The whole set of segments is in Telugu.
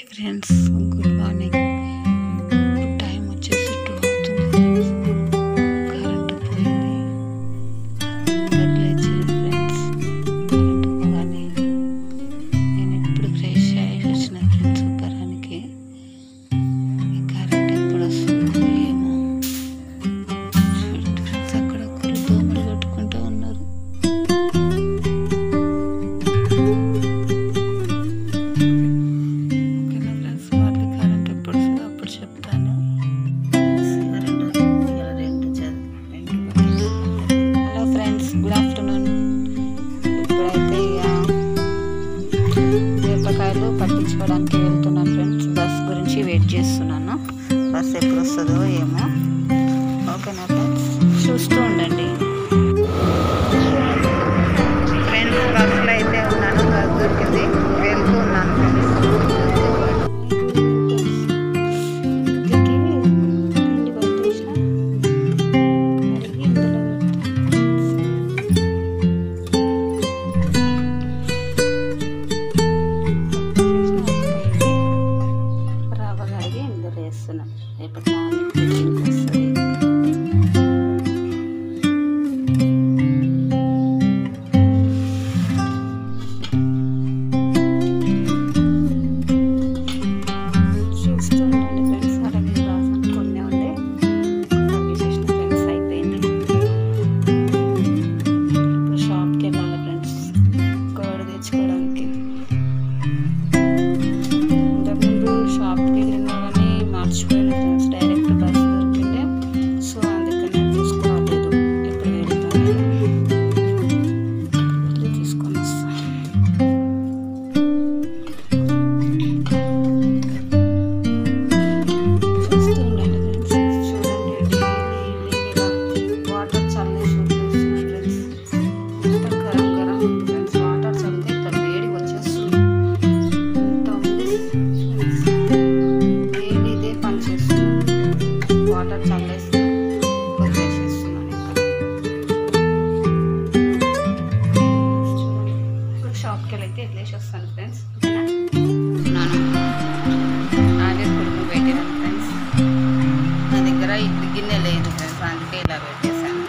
Hi friends, good morning. Time వచ్చేసి 2 అవుతుంది ఫ్రెండ్స్. కరెంటు పోయింది. లేచాను ఫ్రెండ్స్. కరెంటు పోగానే నేను ఇప్పుడు ఫ్రెష్ అయ్యి వచ్చిన ఫ్రెండ్స్ సూపరానికి. ఈ కరెంట్ ఎప్పుడు వస్తుందో ఏమో. చూడండి ఫ్రెండ్స్, అక్కడ ఒకరు దోమలు కొట్టుకుంటూ ఉన్నారు. Good afternoon. ఇప్పుడైతే ఇక మిరపకాయలు పట్టించుకోవడానికి వెళ్తున్నాను ఫ్రెండ్స్. బస్ గురించి వెయిట్ చేస్తున్నాను. బస్ ఎప్పుడు వస్తుందో ఏమో. ఓకేనా ఫ్రెండ్స్, చూస్తూ ఉండండి ఫ్రెండ్స్. బస్సులో అయితే ఉన్నాను, బస్ దొరికింది, వెళ్తూ ఉన్నాను ఫ్రెండ్స్. రేపటి మార్నింగ్ టిఫిన్కి వస్తుంది. చూస్తూ ఉండండి ఫ్రెండ్స్. అలాగే రాసాను, కొన్ని ఉండే అవి చేసిన ఫ్రెండ్స్ అయిపోయింది. ఇప్పుడు షాప్కి వెళ్ళాలి ఫ్రెండ్స్, కోడి తెచ్చుకోవడానికి. ఇంతకుముందు షాప్కి వెళ్ళినా కానీ మర్చిపోయిన ఫ్రెండ్స్. డైరెక్ట్ బస్ దొరికిండే, సో అందుకనే తీసుకోలేదు. ఇప్పుడు వెళ్తాను, వెళ్ళి తీసుకొని వస్తాను. చూస్తూ ఉండండి ఫ్రెండ్స్. చూడండి, డైలీ ఈవినింగ్ ఇలా వాటర్ చల్లేసి వస్తున్నాయి ఫ్రెండ్స్. ఇంత గరం గరం ఉంది ఫ్రెండ్స్. వాటర్ చల్లితే ఇంత వేడికి వచ్చేస్తుంది. ఇంత ఉంది ఫ్రెండ్స్. డైలీ ఇదే పని చేస్తున్నాను. వాటర్ చల్లేసి వదిలేసేస్తున్నాను. చూడండి, ఇప్పుడు షాప్కి వెళ్ళైతే వదిలేసి వస్తాను ఫ్రెండ్స్. అదే కుడుము పెట్టాను ఫ్రెండ్స్. నా దగ్గర ఇడ్లీ గిన్నె లేదు ఫ్రెండ్స్, అందుకే ఇలా పెట్టేశాను.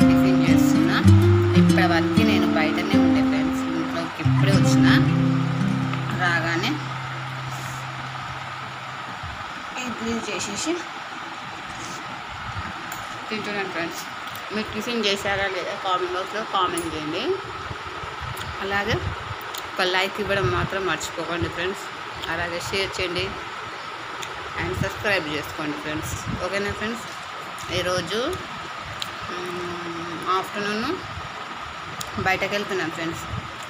టిఫిన్ చేస్తున్నా. ఇప్పటి వరకు నేను బయటనే ఉండే ఫ్రెండ్స్. ఇంట్లోకి ఇప్పుడే వచ్చిన. రాగానే ఇడ్లీ చేసేసి తింటున్నాను ఫ్రెండ్స్. మీరు టిఫిన్ చేశారా లేదా కామెంట్ బాక్స్లో కామెంట్ చేయండి. అలాగే ఒక లైక్ ఇవ్వడం మాత్రం మర్చిపోకండి ఫ్రెండ్స్. అలాగే షేర్ చేయండి అండ్ సబ్స్క్రైబ్ చేసుకోండి ఫ్రెండ్స్. ఓకేనా ఫ్రెండ్స్. ఈరోజు ఆఫ్టర్నూన్ బయటకు వెళ్తున్నాను ఫ్రెండ్స్.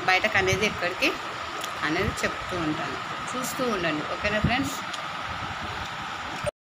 బయటకు అనేది ఎక్కడికి అనేది చెప్తూ ఉంటాను, చూస్తూ ఉండండి. ఓకేనా ఫ్రెండ్స్.